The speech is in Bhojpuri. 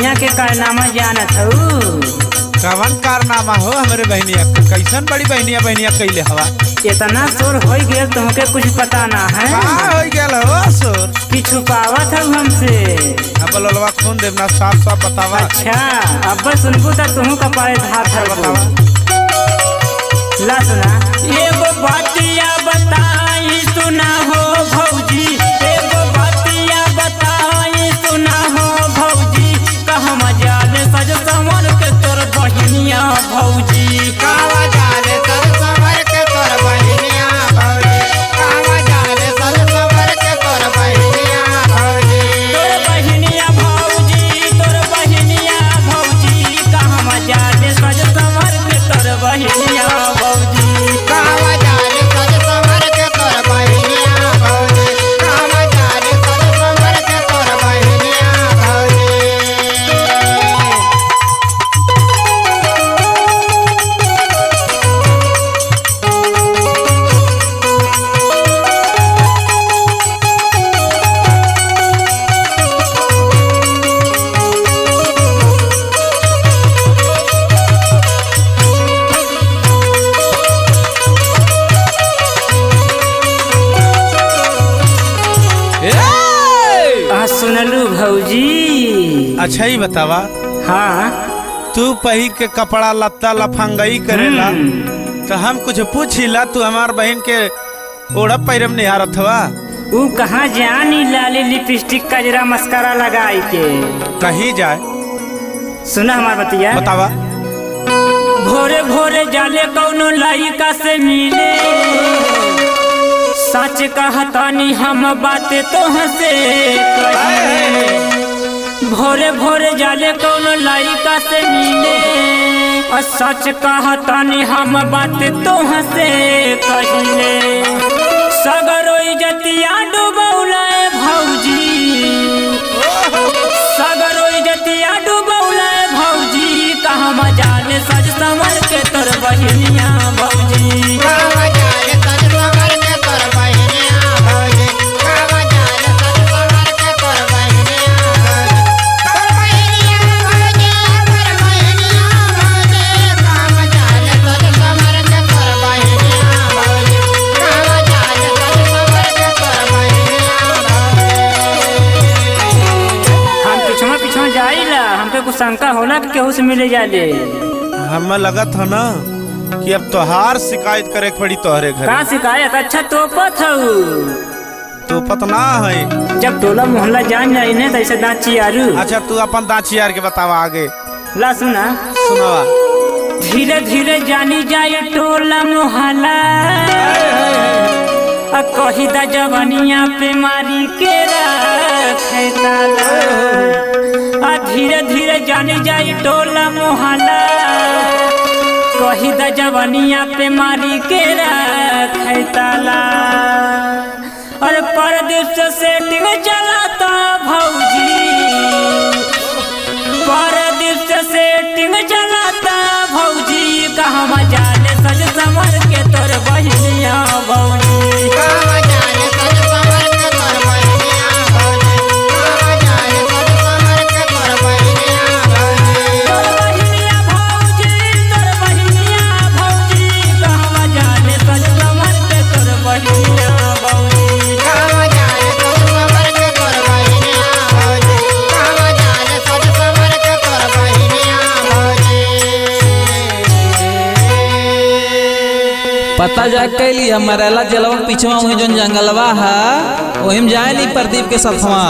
बहनिया के कारनामा जानत हूँ। कवन कारनामा हो हमरे बहनिया? कैसन बड़ी बहनिया कैले हवा? इतना शोर हो गया तुमके कुछ पता ना है? हो गया हो शोर कि छुपावत है हमसे? अब लोलवा खून देवना साफ साफ बतावा। अच्छा अब सुनबू तो तुम कपाए हाथ है बतावा। ला सुना एगो बातिया बताई सुना हो भौजी, एगो बातिया बताई सुना हो भौजी, कहवा जाले सज संवर के तोर बहनिया भौजी, कहवा जाले सज संवर के तोर बहनिया भौजी, कहवा जाले सज संवर के तोर बहनिया भौजी, तोर बहनिया भौजी, तोर बहनिया भौजी, कहवा जाले सज संवर के तोर बहनिया भौजी, कहवा जाले सज संवर के तोर बहनिया भौजी, कहवा जाले सज संवर के तोर बहनिया भौजी। सुनलू भौजी? अच्छा ही बतावा। हाँ तू पहिर के कपड़ा लत्ता लफंगई करेला तो हम कुछ पूछिला, तू हमार बहन के ओढ़ पैरम निहारत हवा। ऊ कहाँ जानी लाली लिपस्टिक कजरा मस्कारा लगाई के कहीं जाए। सुना हमार बतिया बतावा। भोरे भोरे जाले कौनो लइका से मिले, सच कहतानी हम बातें तोहसे कही। भोरे भोरे जाले कौनो लइका से मिले, और सच कहतानी हम बातें तोहसे कहिले। सगरो इज्जतिया डुबौलाए भौजी, सगरो इज्जतिया डुबौलाए भौजी, कहवा जाले सज संवर के तोर बहनिया भौजी, कहवा जाले सज संवर के तोर बहनिया भौजी, कहवा जाले सज संवर के तोर बहनिया भौजी, तोर बहनिया भौजी, तोर बहनिया भौजी, कहवा जाले सज संवर के तोर बहनिया भौजी, कहवा जाले सज संवर के तोर बहनिया भौजी। हम पिछवा पिछवा जाइला, हमके कुछ शंका होला कि केहू से मिले जाले। हमें लगत है ना कि अब तोहार शिकायत करे के पड़ी तोहरे घर। का शिकायत? अच्छा तोपत हऊ। तू पतना है जब टोला मोहल्ला जान जाई ने तो ऐसे दांत चियारू। अच्छा तू अपन दांची यार के बतावा आगे। ला सुना सुनावा। धीरे धीरे जानी जाए टोला मोहल्ला, कही दा जवानिया पे मारी के रखे ताला। धीरे धीरे जानी जाए टोला मोहल्ला, कही दा जवानिया पे मारी के रखे ताला। और परदेश से सेटिंग चलाता भौजी, परदेश से सेटिंग चलाता भौजी, कहवा जाले सज संवर के तोर बहनिया भौजी, कहवा जाले सज संवर के तोर बहनिया भौजी, कहवा जाले सज संवर के तोर बहनिया भौजी, तोर बहनिया भौजी, तोर बहनिया भौजी, कहवा जाले सज संवर के तोर बहनिया भौजी, कहवा जाले सज संवर के तोर बहनिया भौजी, कहवा जाले सज संवर के तोर बहनिया भौजी। पता जा कैली हमारा जलवा पीछवा वही जो जंगलवा है वही में जाए ली प्रदीप के साथवा।